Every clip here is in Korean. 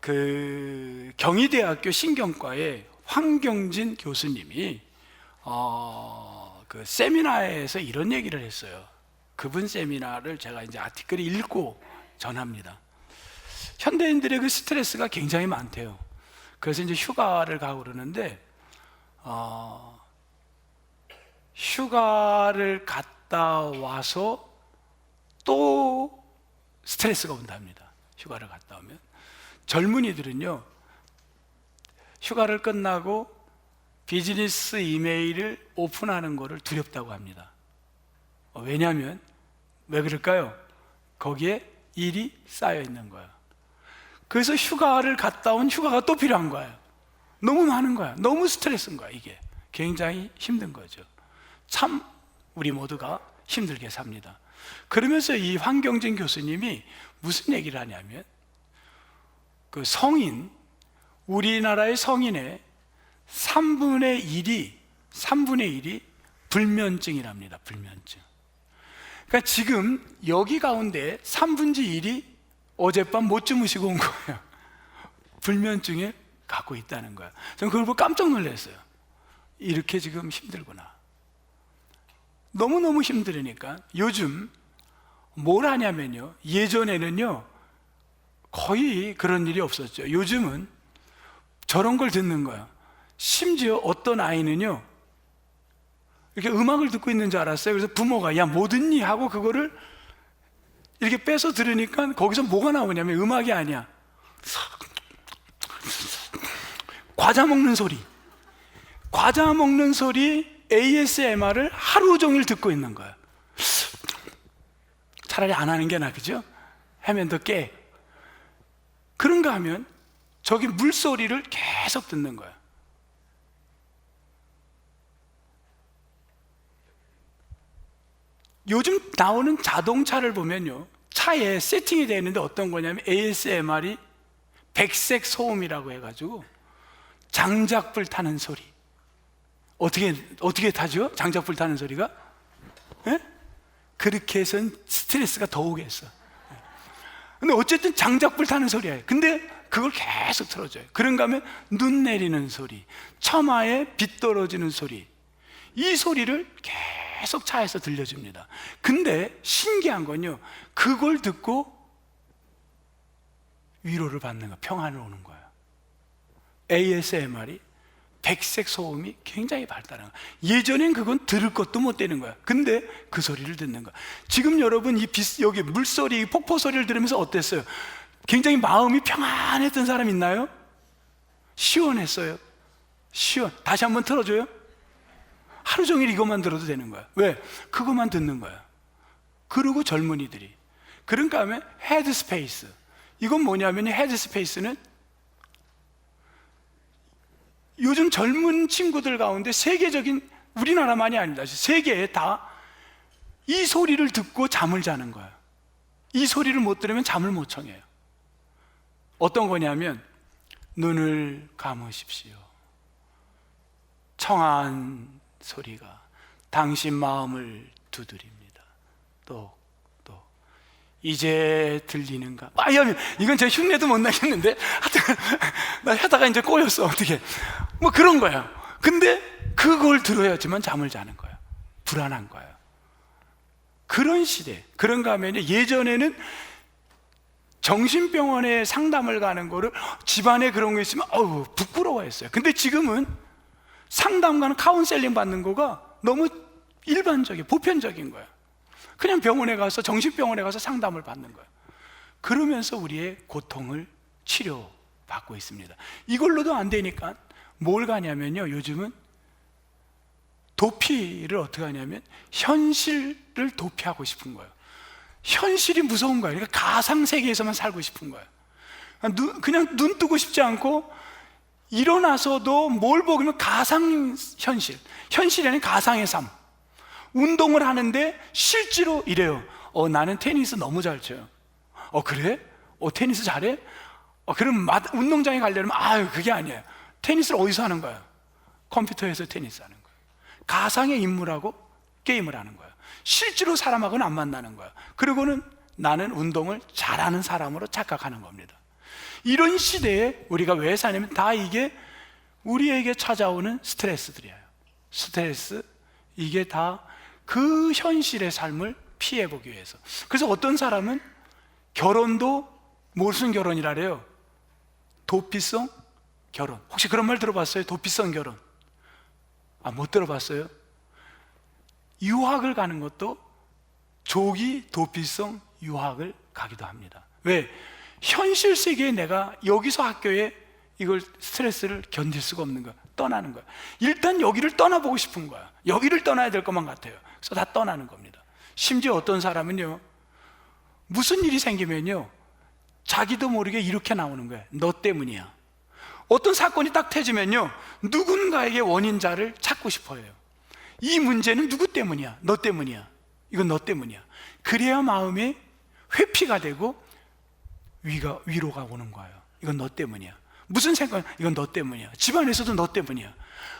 그 경희대학교 신경과의 황경진 교수님이 그 세미나에서 이런 얘기를 했어요. 그분 세미나를 제가 이제 아티클을 읽고 전합니다. 현대인들의 그 스트레스가 굉장히 많대요. 그래서 이제 휴가를 가고 그러는데 휴가를 갔다 와서 또 스트레스가 온답니다. 휴가를 갔다 오면 젊은이들은요, 휴가를 끝나고 비즈니스 이메일을 오픈하는 것을 두렵다고 합니다. 왜냐하면 왜 그럴까요? 거기에 일이 쌓여 있는 거예요. 그래서 휴가를 갔다 온 휴가가 또 필요한 거예요. 너무 많은 거야. 너무 스트레스인 거야. 이게 굉장히 힘든 거죠. 참 우리 모두가 힘들게 삽니다. 그러면서 이 황경진 교수님이 무슨 얘기를 하냐면, 그 성인, 우리나라의 성인의 3분의 1이 불면증이랍니다. 불면증. 그러니까 지금 여기 가운데 3분의 1이 어젯밤 못 주무시고 온 거예요. 불면증에 갖고 있다는 거예요. 저는 그걸 보고 깜짝 놀랐어요. 이렇게 지금 힘들구나. 너무너무 힘들으니까 요즘 뭘 하냐면요, 예전에는요 거의 그런 일이 없었죠. 요즘은 저런 걸 듣는 거야. 심지어 어떤 아이는요, 이렇게 음악을 듣고 있는 줄 알았어요. 그래서 부모가 야 뭐 듣니? 하고 그거를 이렇게 빼서 들으니까 거기서 뭐가 나오냐면 음악이 아니야, 과자 먹는 소리. 과자 먹는 소리 ASMR을 하루 종일 듣고 있는 거야. 차라리 안 하는 게 나아, 그죠? 하면 더 깨. 그런가 하면 저기 물소리를 계속 듣는 거야. 요즘 나오는 자동차를 보면요, 차에 세팅이 되어 있는데 어떤 거냐면 ASMR이 백색 소음이라고 해가지고 장작불 타는 소리. 어떻게 타죠? 장작불 타는 소리가? 예? 그렇게 해서는 스트레스가 더 오겠어. 근데 어쨌든 장작불 타는 소리예요. 근데 그걸 계속 틀어줘요. 그런가 하면 눈 내리는 소리, 처마에 빛 떨어지는 소리, 이 소리를 계속 차에서 들려줍니다. 근데 신기한 건요, 그걸 듣고 위로를 받는 거야. 평안을 오는 거야. ASMR이 백색 소음이 굉장히 발달한 거야. 예전엔 그건 들을 것도 못 되는 거야. 근데 그 소리를 듣는 거야. 지금 여러분 여기 물소리, 폭포 소리를 들으면서 어땠어요? 굉장히 마음이 평안했던 사람 있나요? 시원했어요. 다시 한번 틀어줘요. 하루 종일 이것만 들어도 되는 거야. 왜? 그것만 듣는 거야. 그리고 젊은이들이, 그러니까 하면 헤드스페이스. 이건 뭐냐면 헤드스페이스는 요즘 젊은 친구들 가운데 세계적인, 우리나라만이 아닙니다, 세계에 다 이 소리를 듣고 잠을 자는 거야. 이 소리를 못 들으면 잠을 못 청해요. 어떤 거냐면 눈을 감으십시오. 청한 소리가 당신 마음을 두드립니다. 또 이제 들리는가? 이건 제가 흉내도 못 나겠는데 하여튼 나 하다가 이제 꼬였어. 어떻게 뭐 그런 거야. 근데 그걸 들어야지만 잠을 자는 거야. 불안한 거야. 그런 시대. 그런가 하면 예전에는 정신병원에 상담을 가는 거를 집안에 그런 거 있으면 부끄러워했어요. 근데 지금은 상담 가는 카운셀링 받는 거가 너무 일반적이에요. 보편적인 거야. 그냥 병원에 가서, 정신병원에 가서 상담을 받는 거야. 그러면서 우리의 고통을 치료받고 있습니다. 이걸로도 안 되니까 뭘 가냐면요, 요즘은 도피를 어떻게 하냐면 현실을 도피하고 싶은 거예요. 현실이 무서운 거예요. 그러니까 가상세계에서만 살고 싶은 거예요. 그냥 눈 뜨고 싶지 않고 일어나서도 뭘 보면 가상현실, 현실이 아닌 가상의 삶. 운동을 하는데 실제로 이래요. 나는 테니스 너무 잘 쳐요. 그래? 테니스 잘해? 그럼 운동장에 가려면 그게 아니에요. 테니스를 어디서 하는 거야? 컴퓨터에서 테니스 하는 거야. 가상의 인물하고 게임을 하는 거야. 실제로 사람하고는 안 만나는 거야. 그리고는 나는 운동을 잘하는 사람으로 착각하는 겁니다. 이런 시대에 우리가 왜 사냐면 다 이게 우리에게 찾아오는 스트레스들이에요. 스트레스, 이게 다 그 현실의 삶을 피해보기 위해서. 그래서 어떤 사람은 결혼도 무슨 결혼이라 그래요? 도피성 결혼. 혹시 그런 말 들어봤어요? 도피성 결혼. 못 들어봤어요? 유학을 가는 것도 조기 도피성 유학을 가기도 합니다. 왜? 현실 세계에 내가 여기서 학교에 이걸 스트레스를 견딜 수가 없는 거야. 떠나는 거야. 일단 여기를 떠나보고 싶은 거야. 여기를 떠나야 될 것만 같아요. 그래서 다 떠나는 겁니다. 심지어 어떤 사람은요, 무슨 일이 생기면요, 자기도 모르게 이렇게 나오는 거예요. 너 때문이야. 어떤 사건이 딱 터지면요, 누군가에게 원인자를 찾고 싶어요. 이 문제는 누구 때문이야? 너 때문이야. 이건 너 때문이야. 그래야 마음에 회피가 되고 위로가 오는 거예요. 이건 너 때문이야. 무슨 생각? 이건 너 때문이야. 집안에서도 너 때문이야.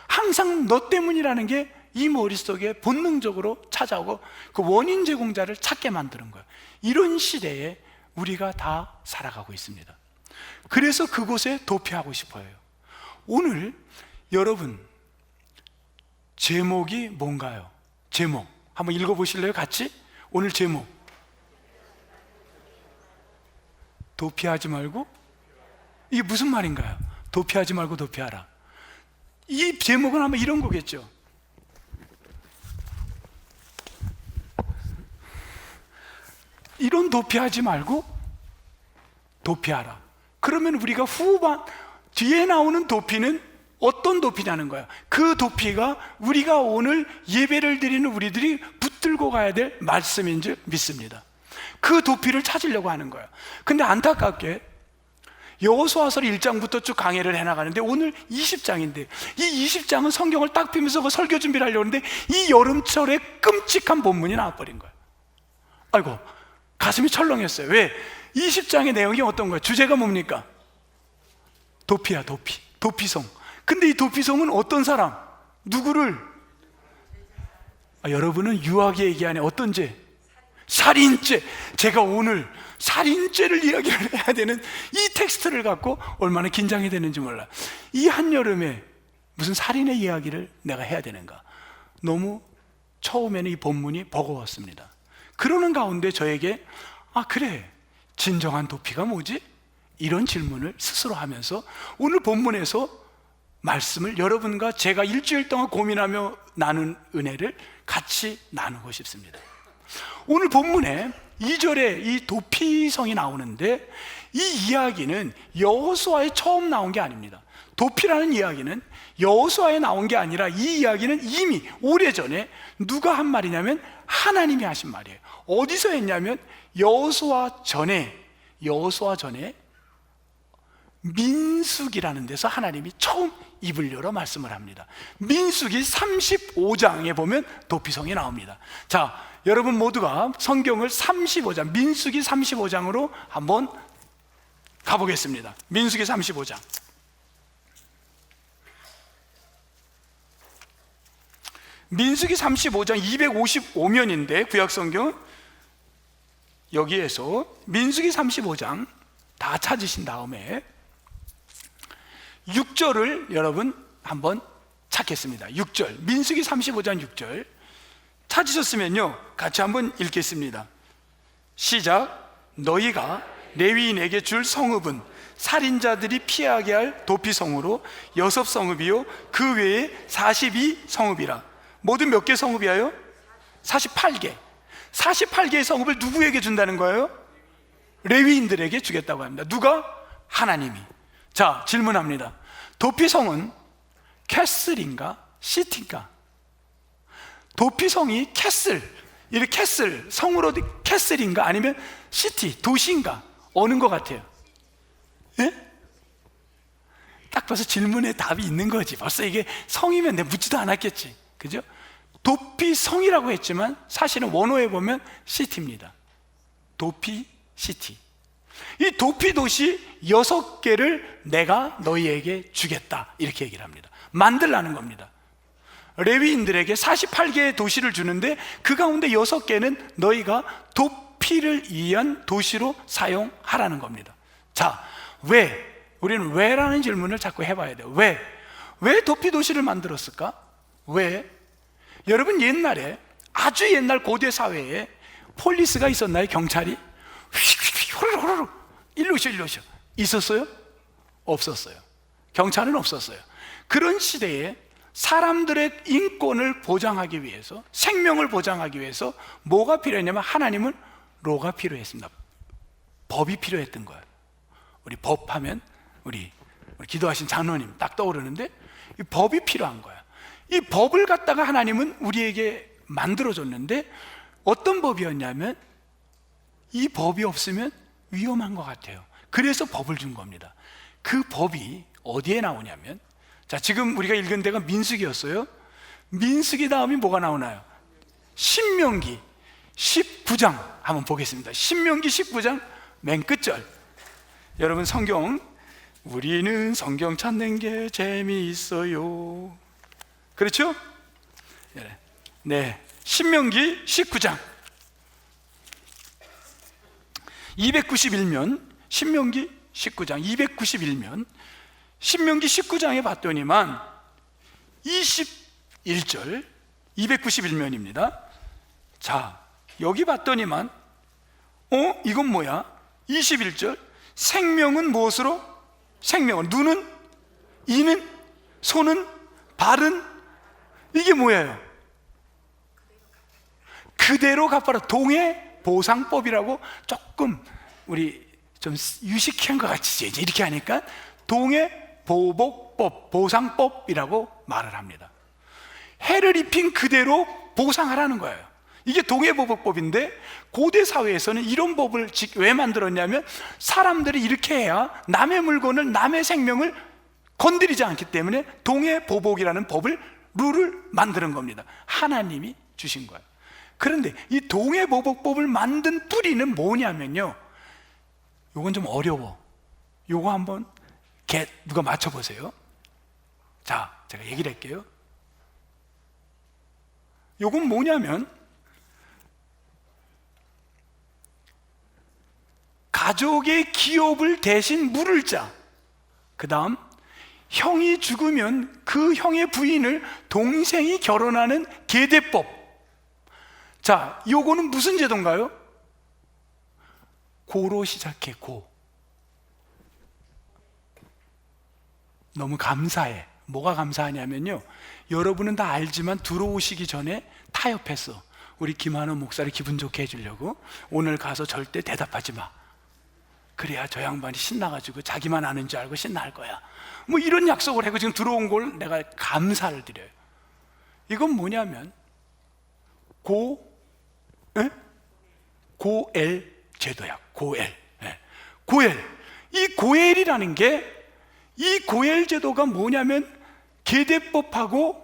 항상 너 때문이라는 게 이 머릿속에 본능적으로 찾아오고 그 원인 제공자를 찾게 만드는 거예요. 이런 시대에 우리가 다 살아가고 있습니다. 그래서 그곳에 도피하고 싶어요. 오늘 여러분 제목이 뭔가요? 제목 한번 읽어보실래요? 같이? 오늘 제목 도피하지 말고, 이게 무슨 말인가요? 도피하지 말고 도피하라. 이 제목은 아마 이런 거겠죠. 이런 도피하지 말고 도피하라. 그러면 우리가 뒤에 나오는 도피는 어떤 도피냐는 거야. 그 도피가 우리가 오늘 예배를 드리는 우리들이 붙들고 가야 될 말씀인 줄 믿습니다. 그 도피를 찾으려고 하는 거야. 근데 안타깝게 여호수아서 1장부터 쭉 강해를 해나가는데 오늘 20장인데 이 20장은 성경을 딱 펴면서 그 설교 준비를 하려고 하는데 이 여름철에 끔찍한 본문이 나와버린 거야. 아이고, 가슴이 철렁했어요. 왜? 20장의 내용이 어떤 거야? 주제가 뭡니까? 도피야, 도피. 도피성. 근데 이 도피성은 어떤 사람? 누구를? 여러분은 유학이 얘기하네. 어떤 죄? 살인죄. 제가 오늘 살인죄를 이야기를 해야 되는 이 텍스트를 갖고 얼마나 긴장이 되는지 몰라. 이 한여름에 무슨 살인의 이야기를 내가 해야 되는가? 너무 처음에는 이 본문이 버거웠습니다. 그러는 가운데 저에게 그래, 진정한 도피가 뭐지? 이런 질문을 스스로 하면서 오늘 본문에서 말씀을 여러분과 제가 일주일 동안 고민하며 나눈 은혜를 같이 나누고 싶습니다. 오늘 본문에 2절에 이 도피성이 나오는데 이 이야기는 여호수아에 처음 나온 게 아닙니다. 도피라는 이야기는 여호수아에 나온 게 아니라 이 이야기는 이미 오래전에 누가 한 말이냐면 하나님이 하신 말이에요. 어디서 했냐면 여호수아 전에 민수기라는 데서 하나님이 처음 입을 열어 말씀을 합니다. 민수기 35장에 보면 도피성이 나옵니다. 자, 여러분 모두가 성경을 35장, 민수기 35장으로 한번 가보겠습니다. 민수기 35장. 민수기 35장 255면인데 구약성경 여기에서 민수기 35장 다 찾으신 다음에 6절을 여러분 한번 찾겠습니다. 6절, 민수기 35장 6절 찾으셨으면요 같이 한번 읽겠습니다. 시작. 너희가 레위인에게 줄 성읍은 살인자들이 피하게 할 도피성으로 6성읍이요 그 외에 42성읍이라. 모두 몇 개 성읍이에요? 48개. 48개의 성읍을 누구에게 준다는 거예요? 레위인들에게 주겠다고 합니다. 누가? 하나님이. 자, 질문합니다. 도피성은 캐슬인가? 시티인가? 도피성이 캐슬, 성으로 캐슬인가? 아니면 시티, 도시인가? 어느 것 같아요? 예? 딱 봐서 질문에 답이 있는 거지. 벌써 이게 성이면 내가 묻지도 않았겠지. 그죠? 도피성이라고 했지만 사실은 원어에 보면 시티입니다. 도피 시티. 이 도피 도시 6개를 내가 너희에게 주겠다 이렇게 얘기를 합니다. 만들라는 겁니다. 레위인들에게 48개의 도시를 주는데 그 가운데 6개는 너희가 도피를 위한 도시로 사용하라는 겁니다. 자, 왜? 우리는 왜라는 질문을 자꾸 해봐야 돼요. 왜 도피도시를 만들었을까? 왜? 여러분, 옛날에, 아주 옛날 고대 사회에 폴리스가 있었나요? 경찰이? 호로로로 일로 오셔 있었어요? 없었어요. 경찰은 없었어요. 그런 시대에 사람들의 인권을 보장하기 위해서, 생명을 보장하기 위해서 뭐가 필요했냐면, 하나님은 로가 필요했습니다. 법이 필요했던 거예요. 우리 법하면 우리 기도하신 장로님 딱 떠오르는데, 이 법이 필요한 거야. 이 법을 갖다가 하나님은 우리에게 만들어줬는데, 어떤 법이었냐면, 이 법이 없으면 위험한 것 같아요. 그래서 법을 준 겁니다. 그 법이 어디에 나오냐면, 자, 지금 우리가 읽은 데가 민수기였어요. 민수기 다음이 뭐가 나오나요? 신명기 19장 한번 보겠습니다. 신명기 19장 맨 끝절. 여러분, 성경, 우리는 성경 찾는 게 재미있어요. 그렇죠? 네, 신명기 19장 291면, 신명기 19장 291면, 신명기 19장에 봤더니만 21절, 291면입니다. 자, 여기 봤더니만 이건 뭐야? 21절, 생명은 무엇으로? 생명은, 눈은, 이는, 손은, 발은, 이게 뭐예요? 그대로 갚아라. 동해 보상법이라고 조금 우리 좀 유식한 것 같이 이렇게 하니까 동해 보복법, 보상법이라고 말을 합니다. 해를 입힌 그대로 보상하라는 거예요. 이게 동해보복법인데, 고대 사회에서는 이런 법을 왜 만들었냐면, 사람들이 이렇게 해야 남의 물건을, 남의 생명을 건드리지 않기 때문에 동해보복이라는 법을, 룰을 만드는 겁니다. 하나님이 주신 거예요. 그런데 이 동해보복법을 만든 뿌리는 뭐냐면요, 요건 좀 어려워. 요거 한번 누가 맞춰보세요. 자, 제가 얘기를 할게요. 요건 뭐냐면, 가족의 기업을 대신 물을 자, 그 다음 형이 죽으면 그 형의 부인을 동생이 결혼하는 계대법. 자, 요거는 무슨 제도인가요? 고로 시작해. 고. 너무 감사해. 뭐가 감사하냐면요, 여러분은 다 알지만 들어오시기 전에 타협했어. 우리 김한원 목사를 기분 좋게 해주려고 오늘 가서 절대 대답하지 마. 그래야 저 양반이 신나가지고 자기만 아는 줄 알고 신나할 거야. 뭐 이런 약속을 하고 지금 들어온 걸 내가 감사를 드려요. 이건 뭐냐면 고엘 제도야. 고엘. 고엘. 이 고엘이라는 게, 이 고엘 제도가 뭐냐면 계대법하고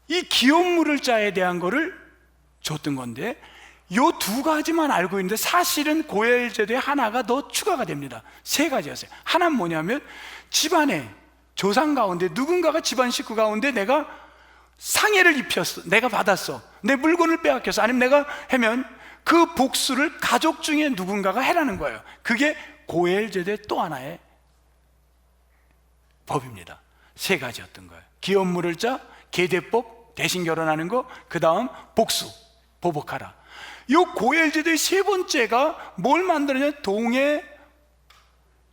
이 기업물을 자에 대한 거를 줬던 건데, 요 두 가지만 알고 있는데 사실은 고엘 제도에 하나가 더 추가가 됩니다. 세 가지였어요. 하나는 뭐냐면, 집안에 조상 가운데 누군가가 집안 식구 가운데 내가 상해를 입혔어, 내가 받았어, 내 물건을 빼앗겼어, 아니면 내가 하면 그 복수를 가족 중에 누군가가 해라는 거예요. 그게 고엘 제도의 또 하나의 법입니다. 세 가지였던 거예요. 기업물을 자, 계대법, 대신 결혼하는 거, 그 다음 복수, 보복하라. 요 고엘 제도의 세 번째가 뭘 만들었냐? 동해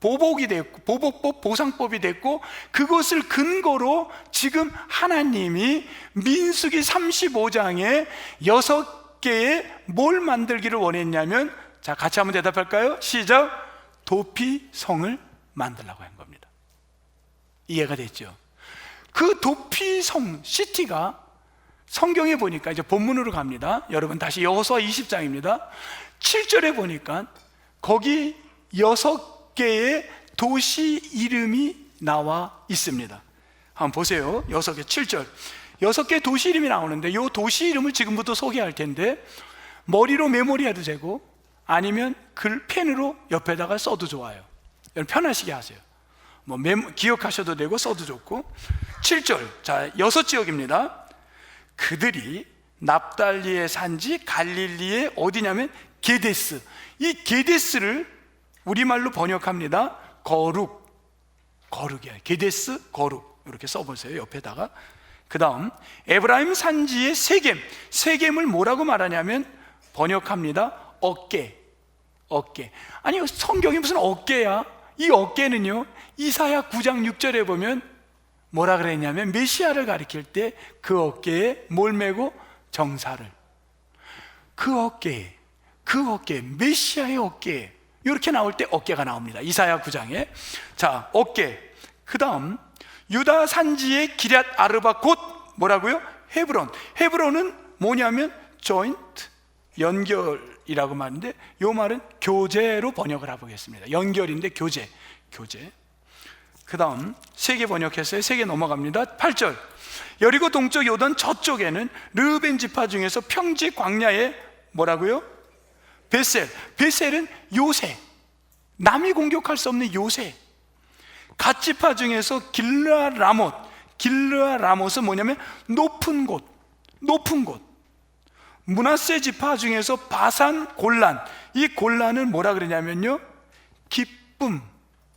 보복이 됐고, 보복법, 보상법이 됐고, 그것을 근거로 지금 하나님이 민수기 35장에 6개의 뭘 만들기를 원했냐면, 자, 같이 한번 대답할까요? 시작. 도피성을 만들라고 한 겁니다. 이해가 됐죠? 그 도피성, 시티가 성경에 보니까, 이제 본문으로 갑니다. 여러분 다시 여호수아 20장입니다 7절에 보니까 거기 6개의 도시 이름이 나와 있습니다. 한번 보세요. 6개 7절 6개 도시 이름이 나오는데, 이 도시 이름을 지금부터 소개할 텐데, 머리로 메모리해도 되고 아니면 펜으로 옆에다가 써도 좋아요. 여러분 편하시게 하세요. 뭐 기억하셔도 되고 써도 좋고. 7절, 자, 6지역입니다. 그들이 납달리의 산지 갈릴리의 어디냐면 게데스. 이 게데스를 우리말로 번역합니다. 거룩이야. 게데스 거룩 이렇게 써보세요, 옆에다가. 그 다음 에브라임 산지의 세겜을 뭐라고 말하냐면 번역합니다, 어깨. 아니 성경이 무슨 어깨야? 이 어깨는요, 이사야 9장 6절에 보면 뭐라 그랬냐면 메시아를 가리킬 때 그 어깨에 뭘 메고? 정사를. 그 어깨에 메시아의 어깨에 이렇게 나올 때 어깨가 나옵니다, 이사야 9장에. 자, 어깨. 그 다음 유다 산지의 기럇 아르바 곧 뭐라고요? 헤브론은 뭐냐면 joint, 연결이라고 말하는데 이 말은 교제로 번역을 해보겠습니다. 연결인데 교제. 그 다음 3개 번역했어요. 3개 넘어갑니다. 8절 여리고 동쪽 요단 저쪽에는 르우벤 지파 중에서 평지 광야에 뭐라고요? 베셀은 요새, 남이 공격할 수 없는 요새. 갓 지파 중에서 길르아 라못은 뭐냐면 높은 곳. 므낫세 지파 중에서 바산 골란, 이 골란은 뭐라 그러냐면요, 기쁨.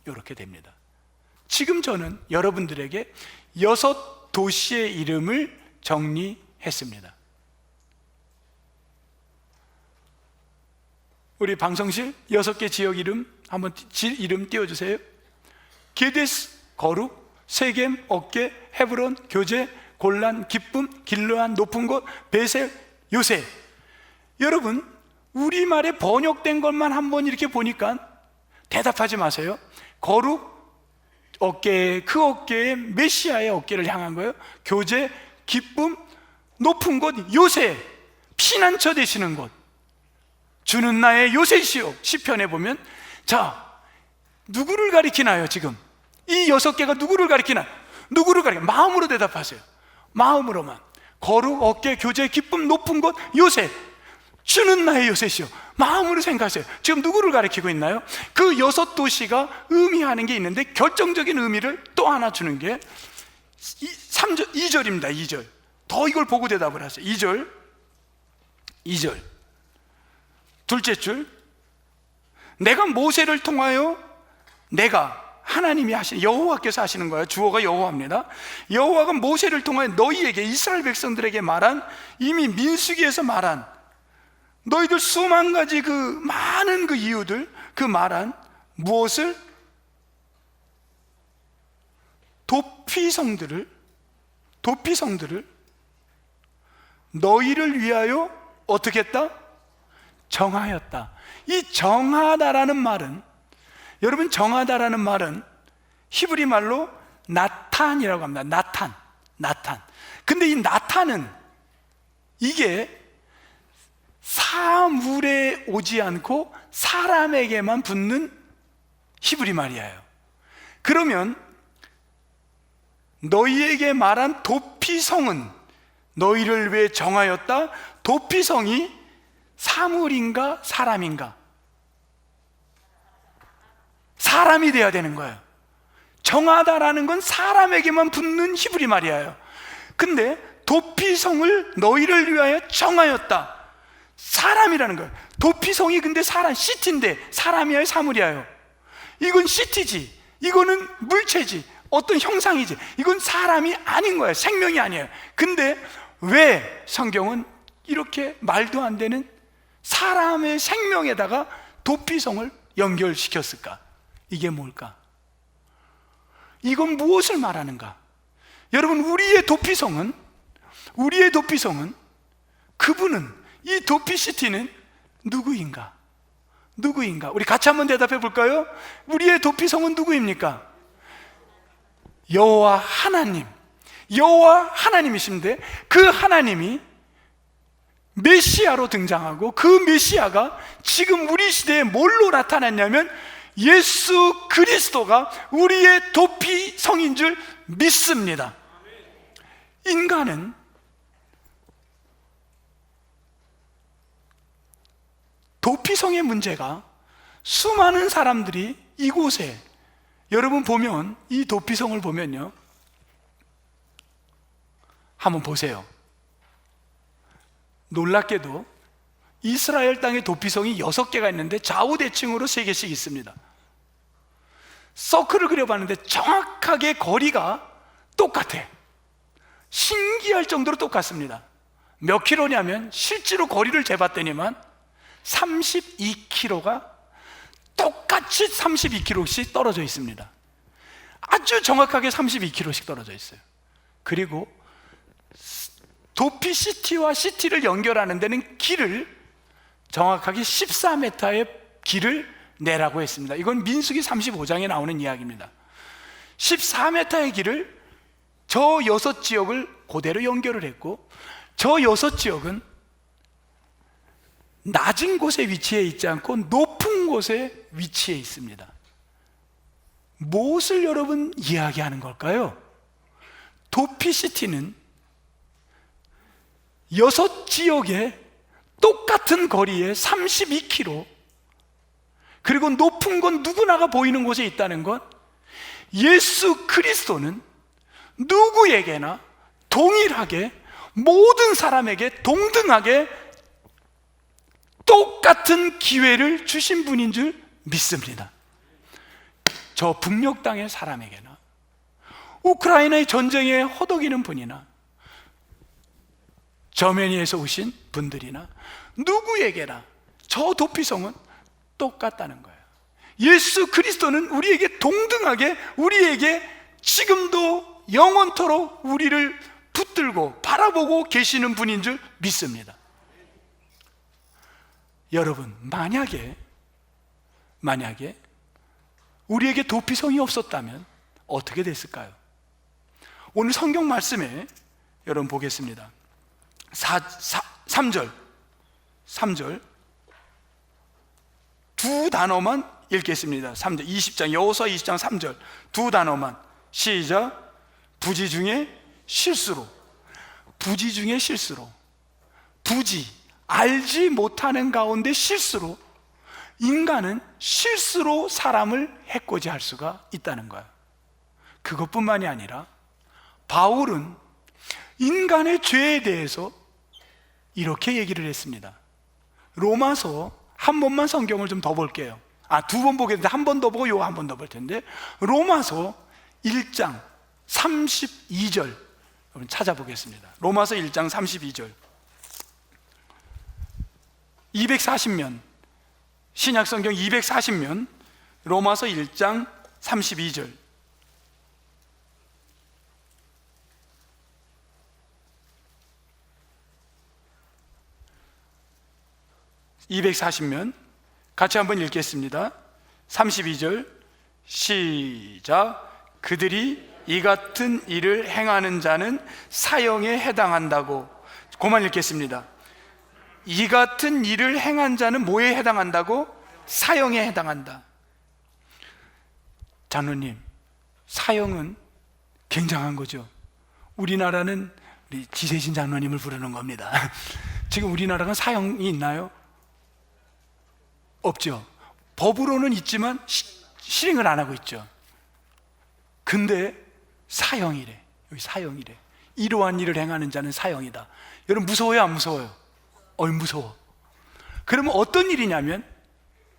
이렇게 됩니다. 지금 저는 여러분들에게 6 도시의 이름을 정리했습니다. 우리 방송실 6개 지역 이름 한번 이름 띄워주세요. 게데스 거룩, 세겜 어깨, 헤브론 교제, 골란 기쁨, 길르안 높은 곳, 베셀 요새. 여러분, 우리말에 번역된 것만 한번 이렇게 보니까 대답하지 마세요. 거룩 어깨, 그 어깨에 메시아의 어깨를 향한 거예요. 교제, 기쁨, 높은 곳, 요새, 피난처 되시는 곳. 주는 나의 요새시오. 시편에 보면. 자, 누구를 가리키나요? 지금 이 6개가 누구를 가리키나요? 마음으로 대답하세요. 마음으로만. 거룩, 어깨, 교제, 기쁨, 높은 곳, 요새. 주는 나의 요새시오. 마음으로 생각하세요. 지금 누구를 가리키고 있나요? 그 6 도시가 의미하는 게 있는데 결정적인 의미를 또 하나 주는 게 2절입니다. 2절. 더 이걸 보고 대답을 하세요. 2절. 둘째 줄. 내가 모세를 통하여 하나님이 하시는, 여호와께서 하시는 거예요. 주어가 여호와입니다. 여호와가 모세를 통하여 너희에게, 이스라엘 백성들에게 말한, 이미 민수기에서 말한 너희들 수만 가지 그 많은 그 이유들, 그 말한 무엇을? 도피성들을 너희를 위하여 어떻게 했다? 정하였다. 이 정하다라는 말은, 여러분, 정하다라는 말은 히브리 말로 나탄이라고 합니다. 나탄. 근데 이 나탄은 이게 사물에 오지 않고 사람에게만 붙는 히브리 말이에요. 그러면 너희에게 말한 도피성은 너희를 위해 정하였다. 도피성이 사물인가 사람인가? 사람이 돼야 되는 거예요. 정하다라는 건 사람에게만 붙는 히브리 말이에요. 근데 도피성을 너희를 위하여 정하였다. 사람이라는 거예요. 도피성이 근데 시티인데 사람이에요, 사물이에요? 이건 시티지, 이거는 물체지, 어떤 형상이지. 이건 사람이 아닌 거예요. 생명이 아니에요. 근데 왜 성경은 이렇게 말도 안 되는 사람의 생명에다가 도피성을 연결시켰을까? 이게 뭘까? 이건 무엇을 말하는가? 여러분, 우리의 도피성은 그분은, 이 도피시티는 누구인가? 우리 같이 한번 대답해 볼까요? 우리의 도피성은 누구입니까? 여호와 하나님이신데, 그 하나님이 메시아로 등장하고, 그 메시아가 지금 우리 시대에 뭘로 나타났냐면 예수 그리스도가 우리의 도피성인 줄 믿습니다. 인간은 도피성의 문제가, 수많은 사람들이 이곳에, 여러분 보면, 이 도피성을 보면요, 한번 보세요. 놀랍게도 이스라엘 땅의 도피성이 6개가 있는데 좌우대칭으로 3개씩 있습니다. 서클을 그려봤는데 정확하게 거리가 똑같아. 신기할 정도로 똑같습니다. 몇 킬로냐면 실제로 거리를 재봤더니만 32km가 똑같이 32km씩 떨어져 있습니다. 아주 정확하게 32km씩 떨어져 있어요. 그리고 도피시티와 시티를 연결하는 데는 길을 정확하게 14m의 길을 내라고 했습니다. 이건 민수기 35장에 나오는 이야기입니다. 14m의 길을 저 6지역을 그대로 연결을 했고, 저 6지역은 낮은 곳에 위치해 있지 않고 높은 곳에 위치해 있습니다. 무엇을 여러분 이야기하는 걸까요? 도피시티는 6지역에 똑같은 거리에 32km, 그리고 높은 건 누구나가 보이는 곳에 있다는 것, 예수 그리스도는 누구에게나 동일하게 모든 사람에게 동등하게 똑같은 기회를 주신 분인 줄 믿습니다. 저 북녘 땅의 사람에게나, 우크라이나의 전쟁에 허덕이는 분이나, 저면이에서 오신 분들이나 누구에게나 저 도피성은 똑같다는 거예요. 예수 그리스도는 우리에게 동등하게, 우리에게 지금도 영원토록 우리를 붙들고 바라보고 계시는 분인 줄 믿습니다. 여러분, 만약에 우리에게 도피성이 없었다면 어떻게 됐을까요? 오늘 성경 말씀에 여러분 보겠습니다. 3절 두 단어만 읽겠습니다. 3절 20장 여호수아 20장 3절 두 단어만 시작. 부지 중에 실수로. 부지 중에 실수로. 부지, 알지 못하는 가운데 실수로. 인간은 실수로 사람을 해코지 할 수가 있다는 거예요. 그것뿐만이 아니라 바울은 인간의 죄에 대해서 이렇게 얘기를 했습니다. 로마서 한 번만 성경을 좀 더 볼게요. 두 번 보게 되는데 한 번 더 보고 요 한 번 더 볼 텐데, 로마서 1장 32절 여러분 찾아보겠습니다. 로마서 1장 32절 240면, 신약성경 240면 로마서 1장 32절. (240면) 같이 한번 읽겠습니다. 32절 시작. 그들이 이 같은 일을 행하는 자는 사형에 해당한다고. 그만 읽겠습니다. 이 같은 일을 행한 자는 뭐에 해당한다고? 사형에 해당한다. 장로님, 사형은 굉장한 거죠. 우리나라는 우리 지세진 장로님을 부르는 겁니다. 지금 우리나라가 사형이 있나요? 없죠. 법으로는 있지만 실행을 안 하고 있죠. 근데 사형이래. 여기 사형이래. 이러한 일을 행하는 자는 사형이다. 여러분 무서워요, 안 무서워요? 무서워. 그러면 어떤 일이냐면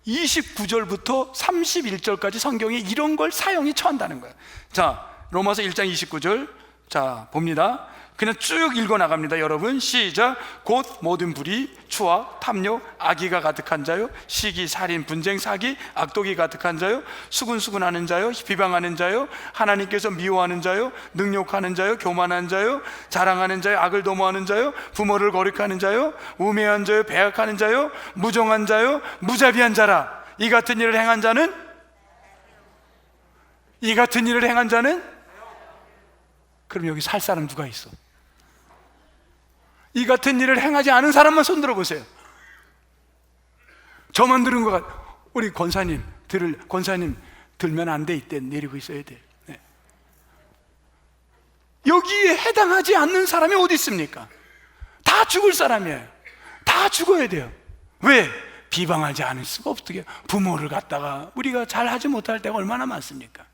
29절부터 31절까지 성경에 이런 걸 사형에 처한다는 거예요. 자, 로마서 1장 29절 자 봅니다. 그냥 쭉 읽어 나갑니다. 여러분 시작. 곧 모든 불의, 추악, 탐욕, 악의가 가득한 자요, 시기, 살인, 분쟁, 사기, 악독이 가득한 자요, 수군수군하는 자요, 비방하는 자요, 하나님께서 미워하는 자요, 능욕하는 자요, 교만한 자요, 자랑하는 자요, 악을 도모하는 자요, 부모를 거룩하는 자요, 우매한 자요, 배악하는 자요, 무정한 자요, 무자비한 자라. 이 같은 일을 행한 자는 그럼 여기 살 사람 누가 있어? 이 같은 일을 행하지 않은 사람만 손들어 보세요. 저만 들은 것 같아. 우리 권사님 들면 안 돼. 이때 내리고 있어야 돼. 네. 여기에 해당하지 않는 사람이 어디 있습니까? 다 죽을 사람이에요. 다 죽어야 돼요. 왜? 비방하지 않을 수가 없게. 부모를 갖다가 우리가 잘하지 못할 때가 얼마나 많습니까?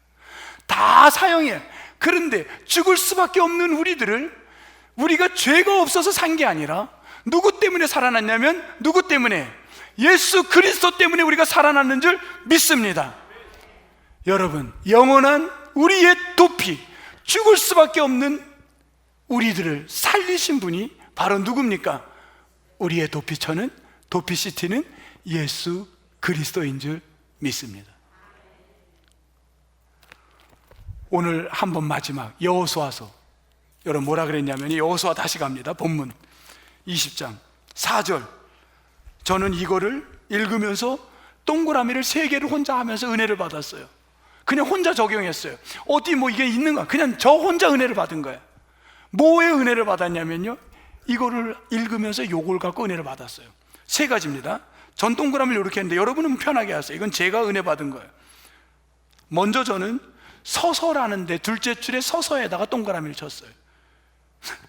다 사형이에요. 그런데 죽을 수밖에 없는 우리가 죄가 없어서 산 게 아니라 누구 때문에 살아났냐면, 누구 때문에? 예수 그리스도 때문에 우리가 살아났는 줄 믿습니다. 여러분, 영원한 우리의 도피, 죽을 수밖에 없는 우리들을 살리신 분이 바로 누굽니까? 우리의 도피처는, 도피시티는 예수 그리스도인 줄 믿습니다. 오늘 한번 마지막 여호수아서, 여러분 뭐라 그랬냐면, 여호수아 다시 갑니다. 본문 20장 4절. 저는 이거를 읽으면서 동그라미를 3개를 혼자 하면서 은혜를 받았어요. 그냥 혼자 적용했어요. 어디 뭐 이게 있는가? 그냥 저 혼자 은혜를 받은 거예요. 뭐에 은혜를 받았냐면요, 이거를 읽으면서 요걸 갖고 은혜를 받았어요. 3가지입니다. 전 동그라미를 이렇게 했는데 여러분은 편하게 하세요. 이건 제가 은혜 받은 거예요. 먼저 저는 서서라는데 둘째 줄에 서서에다가 동그라미를 쳤어요.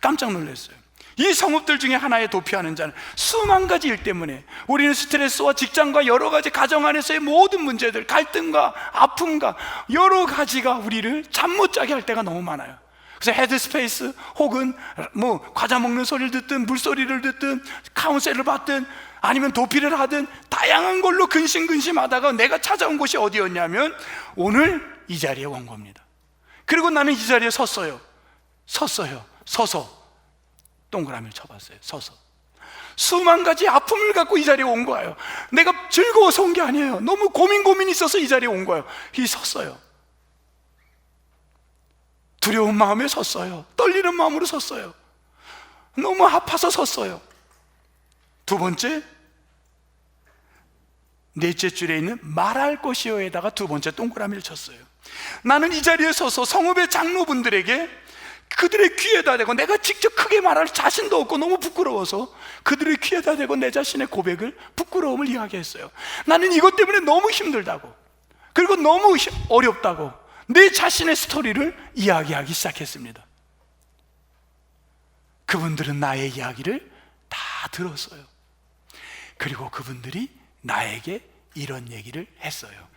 깜짝 놀랐어요. 이 성읍들 중에 하나에 도피하는 자는 수만 가지 일 때문에 우리는 스트레스와 직장과 여러 가지 가정 안에서의 모든 문제들, 갈등과 아픔과 여러 가지가 우리를 잠 못 자게 할 때가 너무 많아요. 그래서 헤드스페이스 혹은 뭐 과자 먹는 소리를 듣든 물소리를 듣든 카운셀을 받든 아니면 도피를 하든 다양한 걸로 근심근심하다가 내가 찾아온 곳이 어디였냐면 오늘 이 자리에 온 겁니다. 그리고 나는 이 자리에 섰어요. 서서 동그라미를 쳐봤어요. 서서 수만 가지 아픔을 갖고 이 자리에 온 거예요. 내가 즐거워서 온 게 아니에요. 너무 고민이 있어서 이 자리에 온 거예요. 섰어요. 두려운 마음에 섰어요. 떨리는 마음으로 섰어요. 너무 아파서 섰어요. 두 번째, 넷째 줄에 있는 말할 것이요에다가 두 번째 동그라미를 쳤어요. 나는 이 자리에 서서 성읍의 장로분들에게 그들의 귀에다 대고, 내가 직접 크게 말할 자신도 없고 너무 부끄러워서 그들의 귀에다 대고 내 자신의 고백을, 부끄러움을 이야기했어요. 나는 이것 때문에 너무 힘들다고, 그리고 너무 어렵다고 내 자신의 스토리를 이야기하기 시작했습니다. 그분들은 나의 이야기를 다 들었어요. 그리고 그분들이 나에게 이런 얘기를 했어요.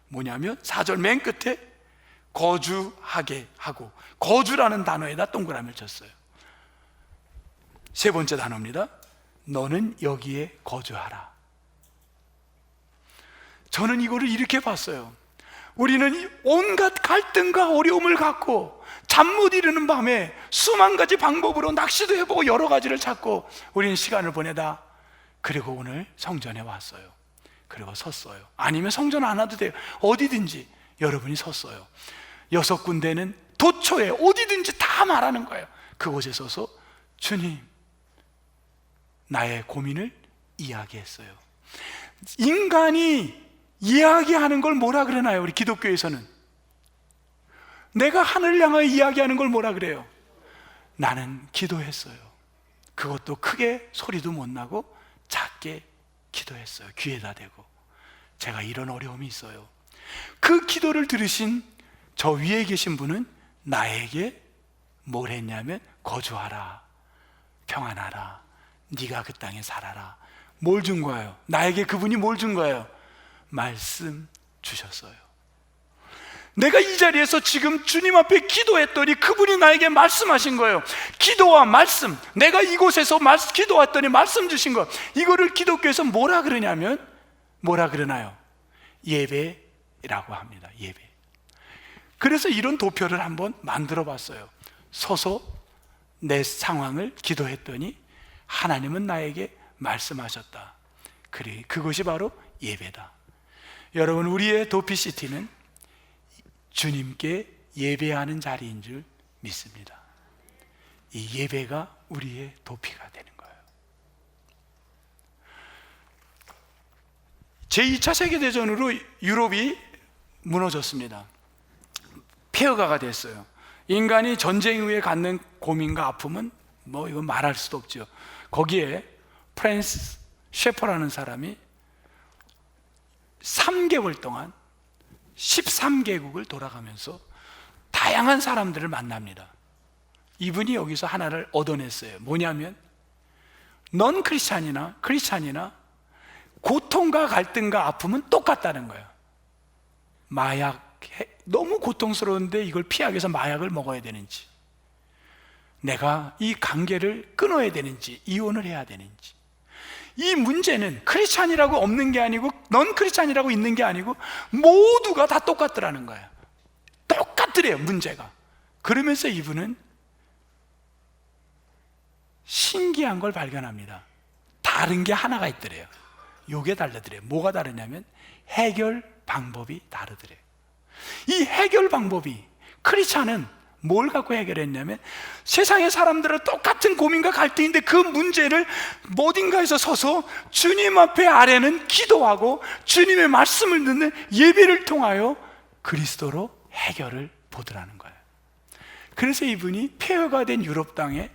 뭐냐면 4절 맨 끝에 거주하게 하고, 거주라는 단어에다 동그라미를 쳤어요. 세 번째 단어입니다. 너는 여기에 거주하라. 저는 이거를 이렇게 봤어요. 우리는 온갖 갈등과 어려움을 갖고 잠 못 이루는 밤에 수만 가지 방법으로 낚시도 해보고 여러 가지를 찾고 우리는 시간을 보내다, 그리고 오늘 성전에 왔어요. 그리고 섰어요. 아니면 성전 안 와도 돼요. 어디든지 여러분이 섰어요. 6군데는 도처에 어디든지 다 말하는 거예요. 그곳에 서서 주님, 나의 고민을 이야기했어요. 인간이 이야기하는 걸 뭐라 그러나요? 우리 기독교에서는 내가 하늘 향하여 이야기하는 걸 뭐라 그래요? 나는 기도했어요. 그것도 크게 소리도 못 나고 작게 기도했어요. 귀에다 대고, 제가 이런 어려움이 있어요. 그 기도를 들으신 저 위에 계신 분은 나에게 뭘 했냐면, 거주하라, 평안하라, 네가 그 땅에 살아라. 뭘 준 거예요? 나에게 그분이 뭘 준 거예요? 말씀 주셨어요. 내가 이 자리에서 지금 주님 앞에 기도했더니 그분이 나에게 말씀하신 거예요. 기도와 말씀, 내가 이곳에서 기도했더니 말씀 주신 거, 이거를 기독교에서 뭐라 그러냐면, 뭐라 그러나요? 예배라고 합니다. 예배. 그래서 이런 도표를 한번 만들어 봤어요. 서서 내 상황을 기도했더니 하나님은 나에게 말씀하셨다. 그래, 그것이 바로 예배다. 여러분, 우리의 도피시티는 주님께 예배하는 자리인 줄 믿습니다. 이 예배가 우리의 도피가 되는 거예요. 제2차 세계대전으로 유럽이 무너졌습니다. 폐허가 됐어요. 인간이 전쟁 후에 갖는 고민과 아픔은 뭐 이건 말할 수도 없죠. 거기에 프랜스 셰퍼라는 사람이 3개월 동안 13개국을 돌아가면서 다양한 사람들을 만납니다. 이분이 여기서 하나를 얻어냈어요. 뭐냐면, 넌 크리스찬이나 고통과 갈등과 아픔은 똑같다는 거예요. 마약, 너무 고통스러운데 이걸 피하기 위해서 마약을 먹어야 되는지, 내가 이 관계를 끊어야 되는지, 이혼을 해야 되는지, 이 문제는 크리스찬이라고 없는 게 아니고 넌 크리스찬이라고 있는 게 아니고 모두가 다 똑같더라는 거예요. 똑같더래요, 문제가. 그러면서 이분은 신기한 걸 발견합니다. 다른 게 하나가 있더래요. 요게 다르더래요. 뭐가 다르냐면 해결 방법이 다르더래요. 이 해결 방법이, 크리스찬은 뭘 갖고 해결했냐면 세상의 사람들은 똑같은 고민과 갈등인데 그 문제를 어딘가에서 서서 주님 앞에 아래는 기도하고 주님의 말씀을 듣는 예배를 통하여 그리스도로 해결을 보더라는 거예요. 그래서 이분이 폐허가 된 유럽 땅에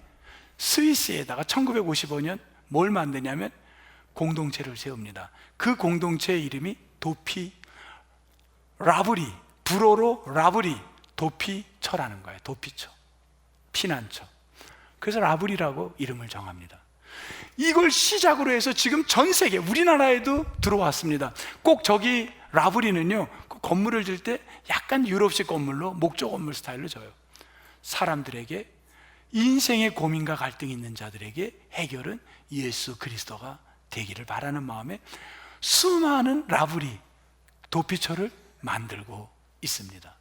스위스에다가 1955년 뭘 만드냐면 공동체를 세웁니다. 그 공동체의 이름이 도피 라브리, 불어로 라브리, 도피처라는 거예요. 도피처, 피난처. 그래서 라브리라고 이름을 정합니다. 이걸 시작으로 해서 지금 전 세계, 우리나라에도 들어왔습니다. 꼭 저기 라브리는요, 건물을 질 때 약간 유럽식 건물로, 목조 건물 스타일로 져요. 사람들에게, 인생의 고민과 갈등이 있는 자들에게 해결은 예수 그리스도가 되기를 바라는 마음에 수많은 라브리, 도피처를 만들고 있습니다.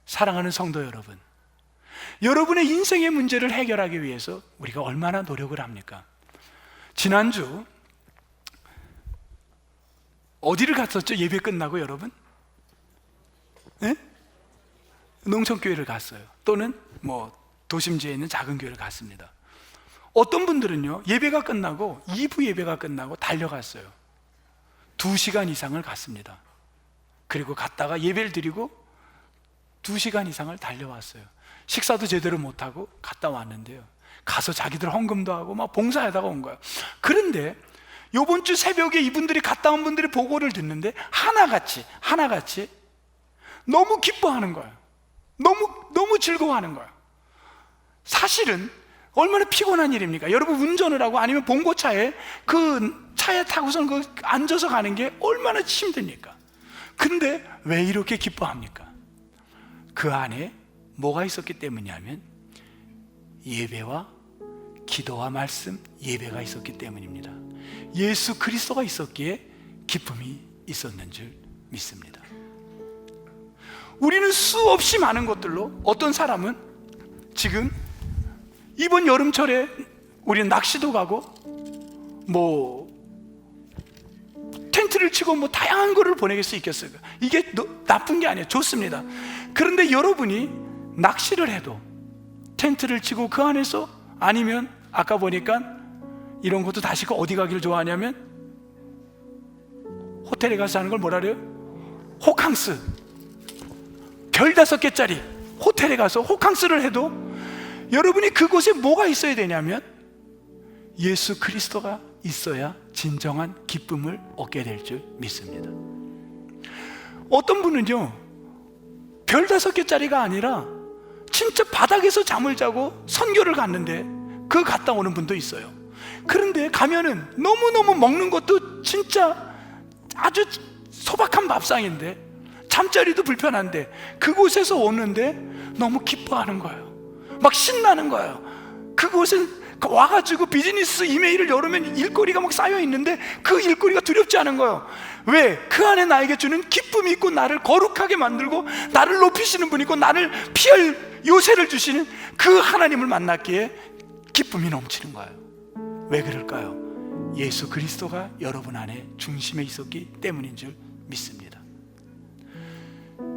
사랑하는 성도 여러분, 여러분의 인생의 문제를 해결하기 위해서 우리가 얼마나 노력을 합니까? 지난주 어디를 갔었죠? 예배 끝나고 여러분? 네? 농촌교회를 갔어요. 또는 도심지에 있는 작은 교회를 갔습니다. 어떤 분들은요, 예배가 끝나고 2부 예배가 끝나고 달려갔어요. 2시간 이상을 갔습니다. 그리고 갔다가 예배를 드리고 2시간 이상을 달려왔어요. 식사도 제대로 못하고 갔다 왔는데요, 가서 자기들 헌금도 하고 막 봉사하다가 온 거예요. 그런데 요번 주 새벽에 이분들이 갔다 온 분들의 보고를 듣는데 하나같이 너무 기뻐하는 거예요. 너무 즐거워하는 거예요. 사실은 얼마나 피곤한 일입니까? 여러분, 운전을 하고 아니면 봉고차에 그 차에 타고선 앉아서 가는 게 얼마나 힘듭니까? 근데 왜 이렇게 기뻐합니까? 그 안에 뭐가 있었기 때문이냐면 예배와 기도와 말씀, 예배가 있었기 때문입니다. 예수 그리스도가 있었기에 기쁨이 있었는 줄 믿습니다. 우리는 수없이 많은 것들로, 어떤 사람은 지금 이번 여름철에 우리는 낚시도 가고 텐트를 치고 다양한 거를 보낼 수 있겠어요. 이게 나쁜 게 아니에요. 좋습니다. 그런데 여러분이 낚시를 해도 텐트를 치고 그 안에서, 아니면 아까 보니까 이런 것도 다시 어디 가기를 좋아하냐면 호텔에 가서 하는 걸 뭐라 그래요? 호캉스. 별 5개짜리 호텔에 가서 호캉스를 해도 여러분이 그곳에 뭐가 있어야 되냐면 예수 그리스도가 있어야 진정한 기쁨을 얻게 될 줄 믿습니다. 어떤 분은요, 별 5개짜리가 아니라 진짜 바닥에서 잠을 자고 선교를 갔는데 그 갔다 오는 분도 있어요. 그런데 가면은 너무너무 먹는 것도 진짜 아주 소박한 밥상인데, 잠자리도 불편한데 그곳에서 오는데 너무 기뻐하는 거예요. 막 신나는 거예요. 그곳은 와가지고 비즈니스 이메일을 열으면 일거리가 막 쌓여 있는데 그 일거리가 두렵지 않은 거예요. 왜? 그 안에 나에게 주는 기쁨이 있고, 나를 거룩하게 만들고 나를 높이시는 분이 있고, 나를 피할 요새를 주시는 그 하나님을 만났기에 기쁨이 넘치는 거예요. 왜 그럴까요? 예수 그리스도가 여러분 안에 중심에 있었기 때문인 줄 믿습니다.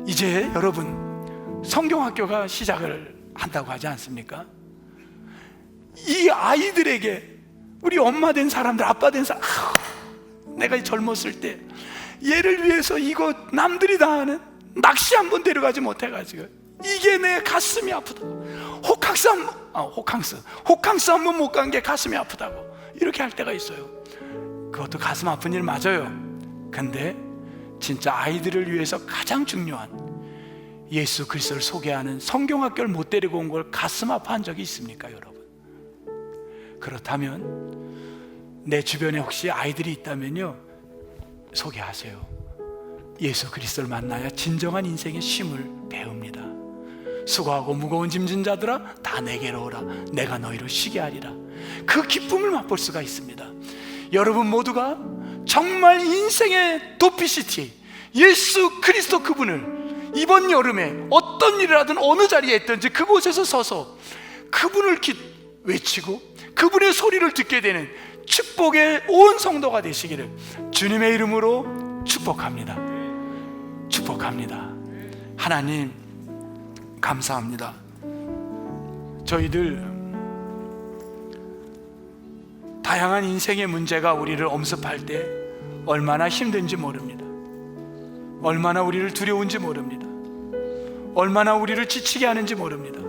이제 여러분, 성경학교가 시작을 한다고 하지 않습니까? 이 아이들에게, 우리 엄마 된 사람들, 아빠 된 사람, 내가 젊었을 때 얘를 위해서 이거 남들이 다 하는 낚시 한번 데려가지 못해가지고 이게 내 가슴이 아프다고, 호캉스 한번 못 간 게 가슴이 아프다고 이렇게 할 때가 있어요. 그것도 가슴 아픈 일 맞아요. 근데 진짜 아이들을 위해서 가장 중요한 예수 그리스도를 소개하는 성경학교를 못 데리고 온 걸 가슴 아파한 적이 있습니까, 여러분? 그렇다면 내 주변에 혹시 아이들이 있다면요, 소개하세요. 예수 그리스도를 만나야 진정한 인생의 쉼을 배웁니다. 수고하고 무거운 짐진 자들아 다 내게로 오라, 내가 너희를 쉬게 하리라. 그 기쁨을 맛볼 수가 있습니다. 여러분 모두가 정말 인생의 도피시티 예수 그리스도 그분을 이번 여름에 어떤 일을 하든 어느 자리에 있든지 그곳에서 서서 그분을 외치고 그분의 소리를 듣게 되는 축복의 온 성도가 되시기를 주님의 이름으로 축복합니다. 축복합니다. 하나님 감사합니다. 저희들 다양한 인생의 문제가 우리를 엄습할 때 얼마나 힘든지 모릅니다. 얼마나 우리를 두려운지 모릅니다. 얼마나 우리를 지치게 하는지 모릅니다.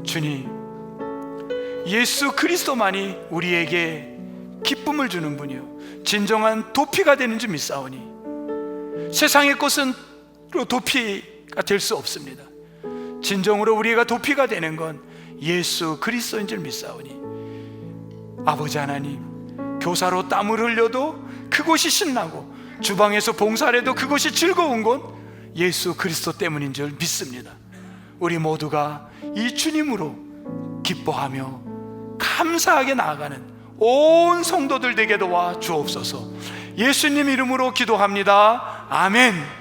주님, 예수 그리스도만이 우리에게 기쁨을 주는 분이요 진정한 도피가 되는 줄 믿사오니 세상의 것은 도피가 될 수 없습니다. 진정으로 우리가 도피가 되는 건 예수 그리스도인 줄 믿사오니 아버지 하나님, 교사로 땀을 흘려도 그곳이 신나고 주방에서 봉사를 해도 그것이 즐거운 건 예수 그리스도 때문인 줄 믿습니다. 우리 모두가 이 주님으로 기뻐하며 감사하게 나아가는 온 성도들 되게 도와 주옵소서. 예수님 이름으로 기도합니다. 아멘.